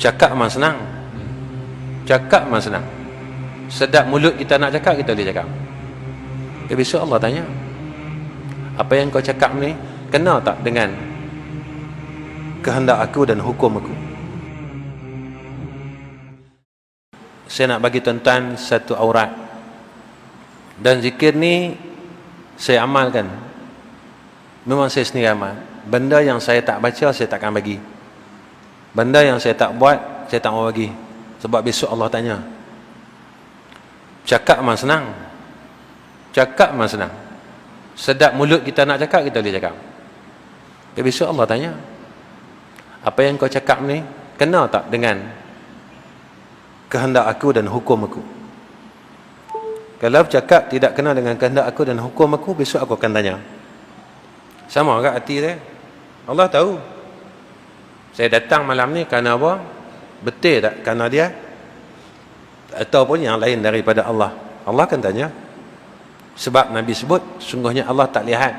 Cakap memang senang. Cakap memang senang. Sedap mulut kita nak cakap, kita boleh cakap. Besok Allah tanya, apa yang kau cakap ni kena tak dengan kehendak aku dan hukum aku? Saya nak bagi tuan-tuan satu aurat. Dan zikir ni saya amalkan. Memang saya sendiri amal. Benda yang saya tak baca, saya takkan bagi. Benda yang saya tak buat, saya tak mau bagi. Sebab besok Allah tanya. Cakap memang senang. Cakap memang senang. Sedap mulut kita nak cakap, kita boleh cakap. Tapi besok Allah tanya, apa yang kau cakap ni kena tak dengan kehendak aku dan hukum aku? Kalau cakap tidak kena dengan kehendak aku dan hukum aku, besok aku akan tanya. Sama agak hati saya. Allah tahu. Saya datang malam ni kerana apa? Betul tak kerana dia? Ataupun yang lain daripada Allah? Allah akan tanya. Sebab Nabi sebut, sungguhnya Allah tak lihat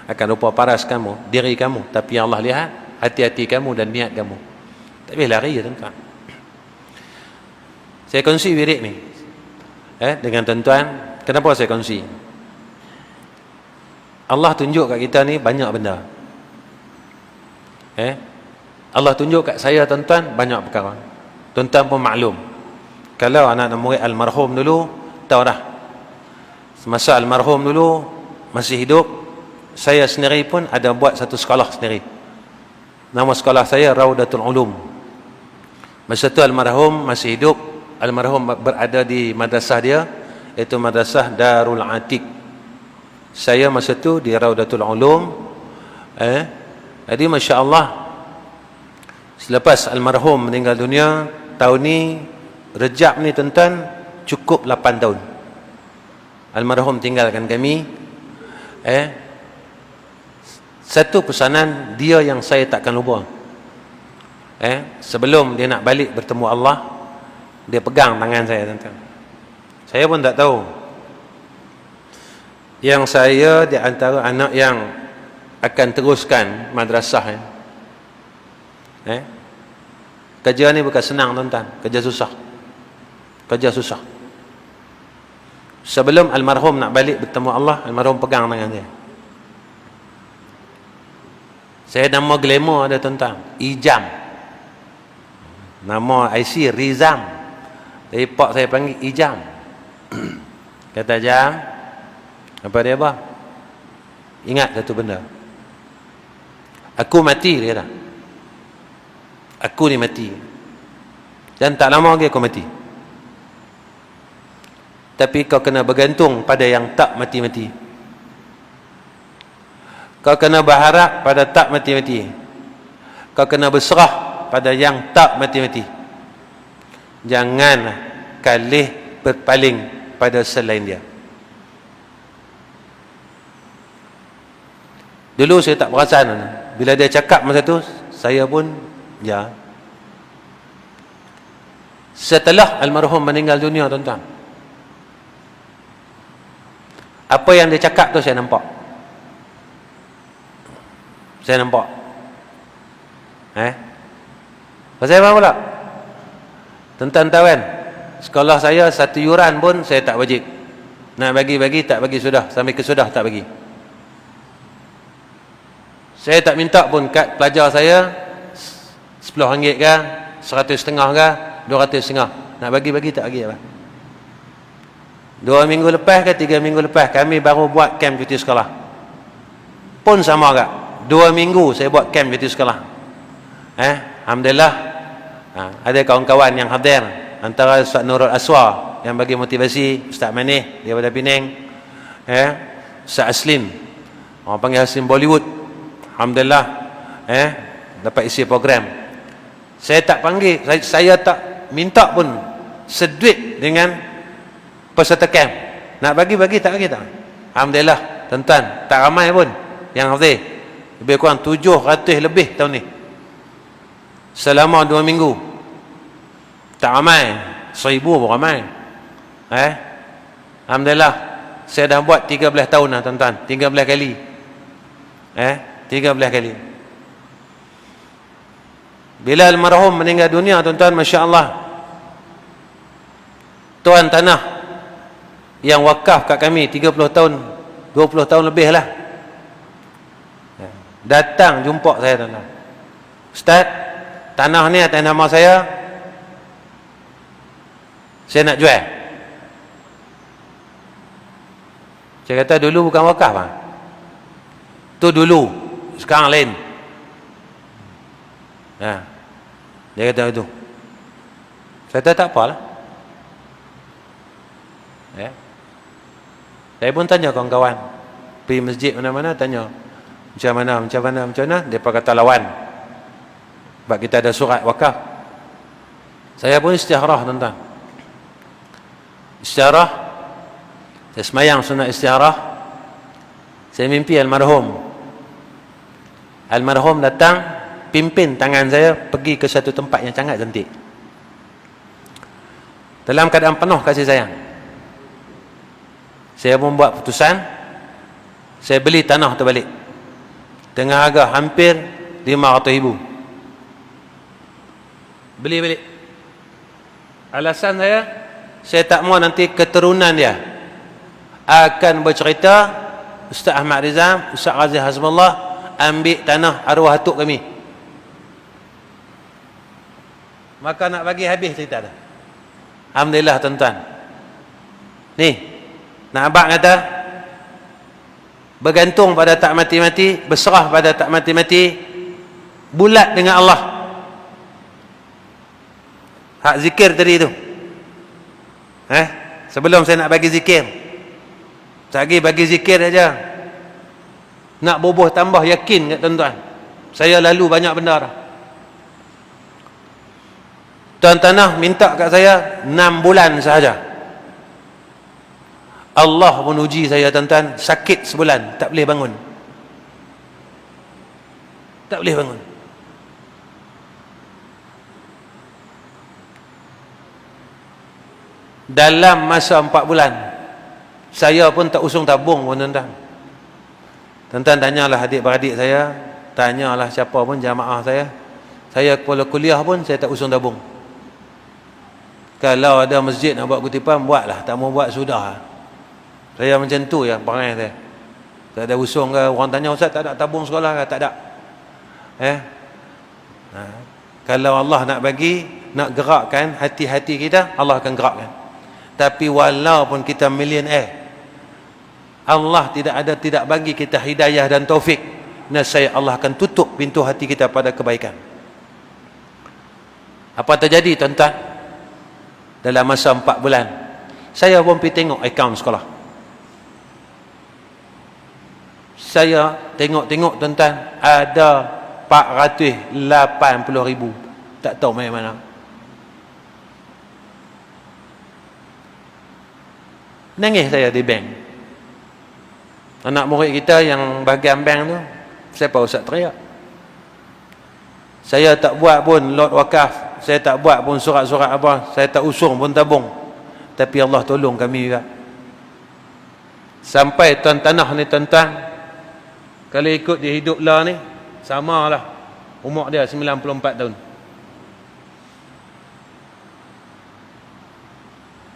akan rupa paras kamu, diri kamu, tapi yang Allah lihat hati-hati kamu dan niat kamu. Tak boleh lari ya tuan-tuan. Saya kongsi wirid ni dengan tuan-tuan. Kenapa saya kongsi? Allah tunjuk kat kita ni banyak benda. Allah tunjuk kat saya tuan-tuan banyak perkara. Tuan-tuan pun maklum. Kalau anak murid almarhum dulu, tahu dah. Semasa almarhum dulu masih hidup, saya sendiri pun ada buat satu sekolah sendiri. Nama sekolah saya Raudatul Ulum. Masa tu almarhum masih hidup. Almarhum berada di madrasah dia, iaitu Madrasah Darul Atiq. Saya masa tu di Raudatul Ulum. Jadi Masya Allah, selepas almarhum meninggal dunia, tahun ni Rejab ni tuan-tuan cukup 8 tahun almarhum tinggalkan kami. Satu pesanan dia yang saya takkan lupa. Sebelum dia nak balik bertemu Allah, dia pegang tangan saya tuan-tuan. Saya pun tak tahu. Yang saya di antara anak yang akan teruskan madrasah. Kerja ni bukan senang tuan-tuan. Kerja susah. Kerja susah. Sebelum almarhum nak balik bertemu Allah, almarhum pegang tangan dia. Saya nama glamour ada tuan-tuan, Ijam. Nama IC Rizam. Jadi pak saya panggil Ijam. Kata Jam, apa dia apa? Ingat satu benda. Aku mati, dia kata. Aku ni mati. Dan tak lama lagi aku mati. Tapi kau kena bergantung pada yang tak mati-mati. Kau kena berharap pada tak mati-mati. Kau kena berserah pada yang tak mati-mati. Jangan kalih berpaling pada selain dia. Dulu saya tak perasan. Bila dia cakap masa tu, saya pun ya. Setelah almarhum meninggal dunia tuan-tuan, apa yang dia cakap tu saya nampak. Saya nampak. Pasal apa pula? Tuan-tuan tahu kan, sekolah saya satu yuran pun saya tak wajib. Nak bagi-bagi tak bagi sudah. Sampai ke sudah tak bagi. Saya tak minta pun kad pelajar saya RM10 ke, RM100.5 ke, RM200.5. Nak bagi-bagi tak bagi apa. 2 minggu lepas ke 3 minggu lepas kami baru buat camp cuti sekolah. Pun sama agak. 2 minggu saya buat camp cuti sekolah. Alhamdulillah. Ada kawan-kawan yang hadir. Antara Ustaz Nurul Aswar yang bagi motivasi, Ustaz Manih daripada Penang. Ustaz Aslin. Orang panggil Aslin Bollywood. Alhamdulillah. Dapat isi program. Saya tak panggil, saya tak minta pun seduit dengan peserta camp. Nak bagi-bagi tak bagi tak. Alhamdulillah tuan-tuan, tak ramai pun yang hadir. Lebih kurang 700 lebih tahun ni. Selama 2 minggu. Tak ramai. 1000 pun ramai. Alhamdulillah. Saya dah buat 13 tahun lah tuan-tuan. 13 kali. 13 kali. Bila almarhum meninggal dunia, tuan-tuan, Masya Allah, tuan tanah yang wakaf kat kami 30 tahun, 20 tahun lebih lah, datang jumpa saya, tuan-tuan. Ustaz, tanah ni atas nama saya nak jual. Saya kata dulu bukan wakaf lah. Tu dulu, sekarang lain. Dia kata itu. Saya kata tak apalah. Saya pun tanya kawan-kawan, pergi masjid mana-mana, tanya macam mana. Mereka kata lawan, sebab kita ada surat wakaf. Saya pun istiharah, tuan-tuan. Istiharah, saya semayang sunat istiharah. Saya mimpi almarhum datang, pimpin tangan saya pergi ke satu tempat yang sangat cantik, dalam keadaan penuh kasih sayang. Saya pun buat putusan, saya beli tanah tu balik dengan harga hampir 500,000. Beli balik. Alasan saya tak mahu nanti keturunan dia akan bercerita, Ustaz Ahmad Rizam, Ustaz Razi Hasbullah ambil tanah arwah atuk kami. Maka nak bagi habis cerita tu. Alhamdulillah, tuan-tuan. Ni, nak abang kata, bergantung pada tak mati-mati, berserah pada tak mati-mati, bulat dengan Allah. Hak zikir tadi tu. Sebelum saya nak bagi zikir, lagi bagi zikir aja. Nak boboh tambah yakin kat tuan-tuan. Saya lalu banyak benda dah. Tuan tanah minta kat saya 6 bulan sahaja. Allah pun uji saya, tuan-tuan, sakit sebulan, tak boleh bangun. Tak boleh bangun. Dalam masa 4 bulan, saya pun tak usung tabung pun, tuan-tuan. Tuan-tuan tanyalah adik-beradik saya, tanyalah siapa pun jamaah saya. Saya kalau kuliah pun saya tak usung tabung. Kalau ada masjid nak buat kutipan, buatlah. Tak mau buat, sudah. Saya macam tu ya perangai saya. Tak ada usung ke, orang tanya, Ustaz tak ada tabung sekolah ke? Tak ada. Kalau Allah nak bagi, nak gerakkan hati-hati kita, Allah akan gerakkan. Tapi walaupun kita millionaire, Allah tidak bagi kita hidayah dan taufik, nescaya Allah akan tutup pintu hati kita pada kebaikan. Apa terjadi, tuan-tuan? Dalam masa 4 bulan, saya pun pergi tengok akaun sekolah. Saya tengok, tuan-tuan, ada 480,000. Tak tahu main mana. Nangis saya di bank. Anak murid kita yang bahagian bank tu, siapa Ustaz teriak. Saya tak buat pun lot wakaf, saya tak buat pun surat-surat apa, saya tak usung pun tabung. Tapi Allah tolong kami juga. Sampai tuan tanah ni, tuan-tuan, kalau ikut dia hidup lah ni, samalah umur dia 94 tahun.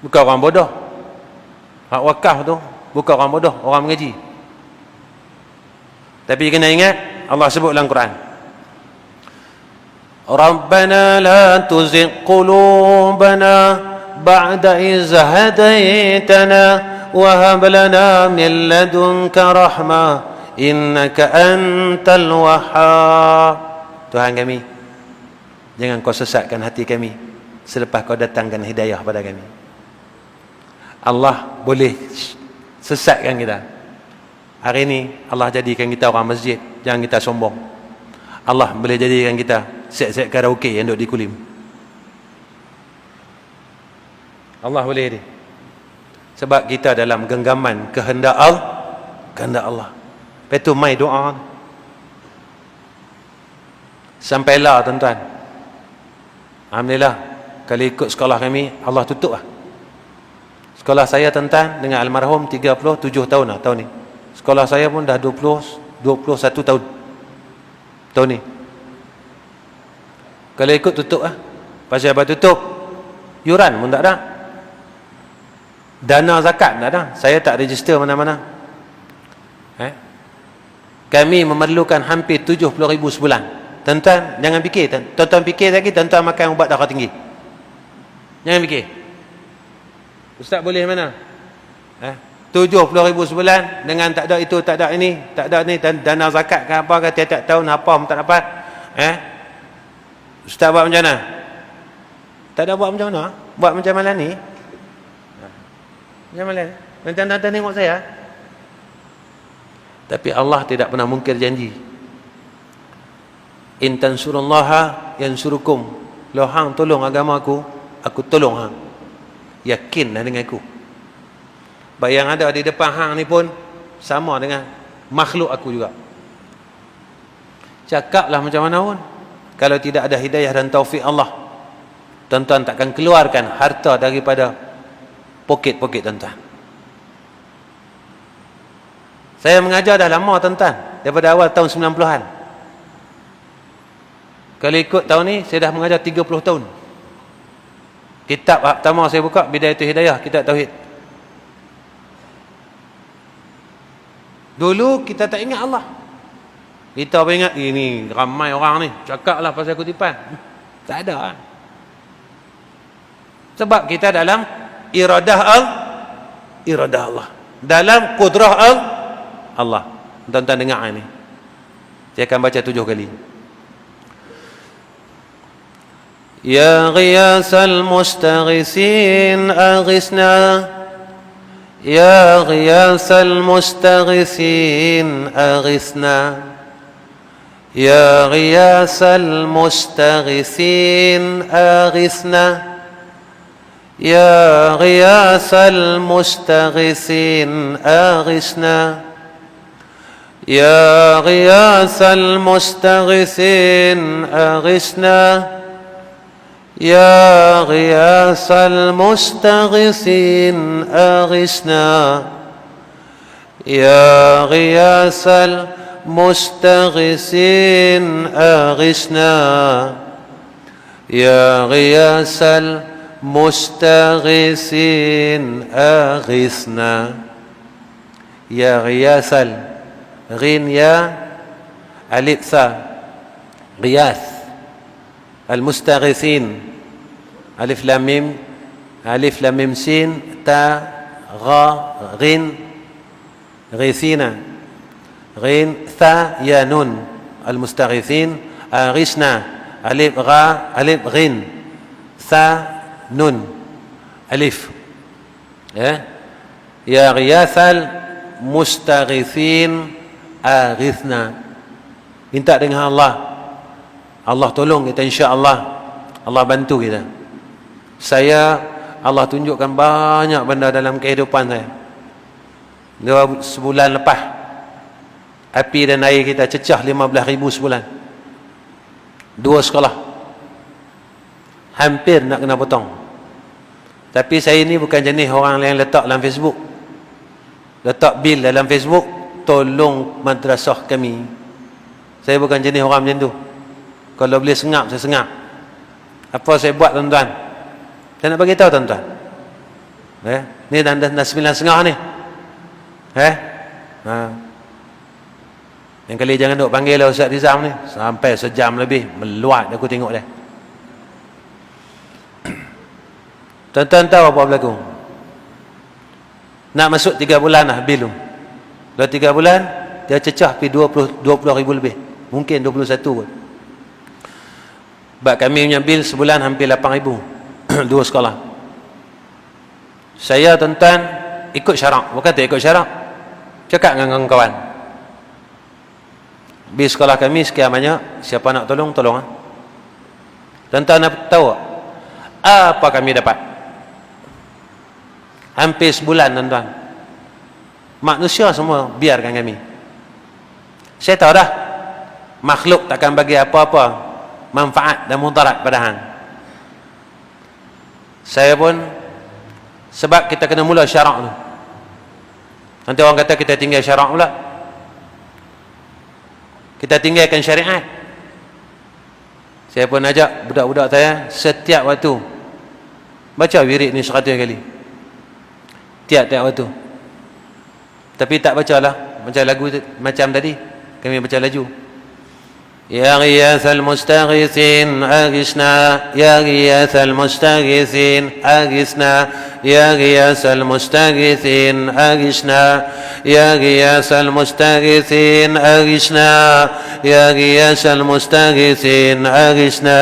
Bukan orang bodoh. Hak wakaf tu bukan orang bodoh, orang mengaji. Tapi kena ingat, Allah sebut dalam Quran, Rabbana la tuzigh qulubana ba'da iz hadaitana wa hab lana min ladunka rahmah innaka antal wahhab. Tuhan kami, jangan kau sesatkan hati kami selepas kau datangkan hidayah pada kami. Allah boleh sesatkan kita. Hari ini Allah jadikan kita orang masjid, jangan kita sombong. Allah boleh jadikan kita set-set karaoke yang duduk di Kulim. Allah boleh dia. Sebab kita dalam genggaman kehendak Allah. Lepas tu mai doa. Sampailah, tuan-tuan. Alhamdulillah, kalau ikut sekolah kami, Allah tutup lah. Sekolah saya, tuan-tuan, dengan almarhum 37 tahun lah tahun ni. Sekolah saya pun dah 21 tahun tahun ni. Kalau ikut tutup lah. Pasal apa tutup? Yuran pun tak ada. Dana zakat tak ada. Saya tak register mana-mana. Kami memerlukan hampir 70,000 sebulan. Tuan-tuan, jangan fikir. Tuan-tuan fikir lagi, tuan-tuan makan ubat darah tinggi. Jangan fikir. Ustaz boleh mana? 70,000 sebulan dengan tak ada itu, tak ada ini, tak ada ni, dana zakat ke apa ke tiap-tiap tahun apa pun tak dapat. Ustaz buat macam mana? Tak ada buat macam mana? Buat macam malam ni. Macam malam ni. Tuan-tuan tengok saya. Tapi Allah tidak pernah mungkir janji. In tansurullaha yansurukum. Kalau hang tolong agama aku tolong hang. Yakinlah dengan aku. Baik yang ada di depan hang ni pun sama dengan makhluk aku juga. Cakaplah macam mana pun. Kalau tidak ada hidayah dan taufik Allah, tuan-tuan takkan keluarkan harta daripada poket-poket tuan-tuan. Saya mengajar dah lama tuan-tuan, daripada awal tahun 90-an. Kalau ikut tahun ni, saya dah mengajar 30 tahun. Kitab pertama saya buka, Bidayatul Hidayah, kitab Tauhid. Dulu kita tak ingat Allah. Kita apa ingat, ini ramai orang ni, cakaplah pasal kutipan. Tak ada. Sebab kita dalam iradah Allah. Dalam kudrah Allah. Tuan-tuan dengar ini. Saya akan baca 7 kali. Ya ghiyasal mustaghisin aghisna. Ya ghiyasal mustaghisin aghisna. Ya ghiyasal mustaghisin aghisna. Ya ghiyasal mustaghisin aghisna. Ya ghiyasal mustaghisin aghisna. Ya ghiyasal mustaghisin aghisna. Ya ghiyasal mustaghisin aghisna. Ya ghiyasal mustaghisin aghisna. Ya ghiyasal ghin ya alif sa ghiyas al-mustaghisin alif lam mim sin ta gha ghin ghisina ghin tha ya nun al-mustaghisin aghisna alif gha alif ghin tha nun alif ya ghiyasal mustaghisin aghithna. Minta dengan Allah tolong kita, insya-Allah Allah bantu kita. Allah tunjukkan banyak benda dalam kehidupan saya. 2 sebulan lepas api dan air kita cecah 15,000 sebulan. 2 sekolah hampir nak kena potong. Tapi saya ni bukan jenis orang yang letak dalam Facebook, letak bil dalam Facebook, tolong madrasah kami. Saya bukan jenis orang macam tu. Kalau boleh sengap, saya sengap. Apa saya buat tuan-tuan? Saya nak bagi tahu tuan-tuan. Ni dah 9.30 ni. Yang kali jangan duk panggil lah Ustaz Rizam ni. Sampai sejam lebih. Meluat aku tengok dia. Tuan-tuan tahu apa berlaku? Nak masuk 3 bulan lah bil tu. Dah 3 bulan, dia cecah pergi 20,000 lebih. Mungkin 21 pun. Sebab kami punya bil sebulan hampir 8,000. 2 sekolah. Saya tuan-tuan ikut syarak. Bukan tak ikut syarak. Cakap dengan kawan. Bil sekolah kami sekian banyak. Siapa nak tolong, tolong. Tuan-tuan nak tahu apa kami dapat? Hampir sebulan tuan-tuan. Manusia semua biarkan kami. Saya tahu dah makhluk takkan bagi apa-apa manfaat dan mudarat pada hang. Saya pun sebab kita kena mula syarak tu. Nanti orang kata kita tinggal syarak pula. Kita tinggalkan syariat. Saya pun ajak budak-budak saya setiap waktu baca wirid ni 100 kali. Tiap-tiap waktu. Tapi tak bacalah macam lagu macam tadi. Kami baca laju. Ya ghiyathal mustaghithin aghithna, ya ghiyathal mustaghithin aghithna, ya ghiyathal mustaghithin aghithna, ya ghiyathal mustaghithin aghithna, ya ghiyathal mustaghithin aghithna,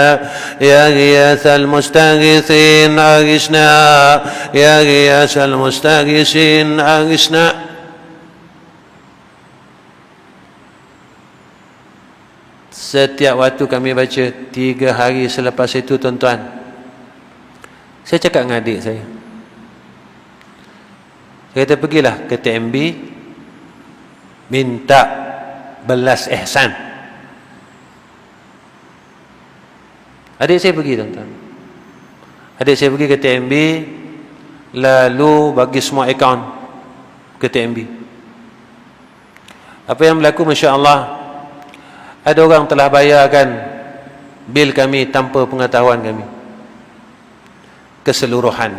ya ghiyathal mustaghithin aghithna, ya ghiyathal mustaghithin aghithna. Setiap waktu kami baca 3 hari selepas itu, tuan-tuan, saya cakap dengan adik saya, kata pergilah ke TMB, minta belas ihsan. Adik saya pergi, tuan-tuan. Adik saya pergi ke TMB, lalu bagi semua akaun ke TMB. Apa yang berlaku, Masya Allah, ada orang telah bayarkan bil kami tanpa pengetahuan kami, keseluruhan.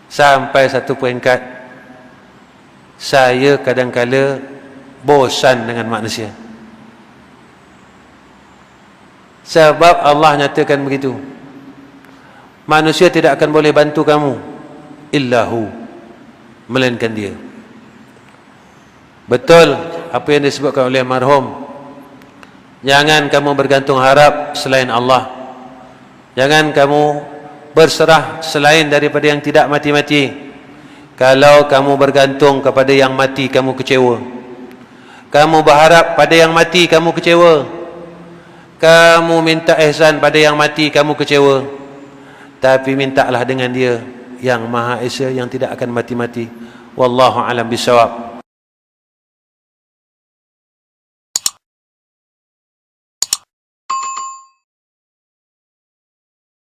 Sampai satu peringkat saya kadang-kala bosan dengan manusia. Sebab Allah nyatakan begitu, manusia tidak akan boleh bantu kamu illahu, melainkan dia. Betul apa yang disebutkan oleh marhum, jangan kamu bergantung harap selain Allah, jangan kamu berserah selain daripada yang tidak mati-mati. Kalau kamu bergantung kepada yang mati, kamu kecewa. Kamu berharap pada yang mati, kamu kecewa. Kamu minta ihsan pada yang mati, kamu kecewa. Tapi mintalah dengan dia yang Maha Esa, yang tidak akan mati-mati. Wallahu alam bisawab.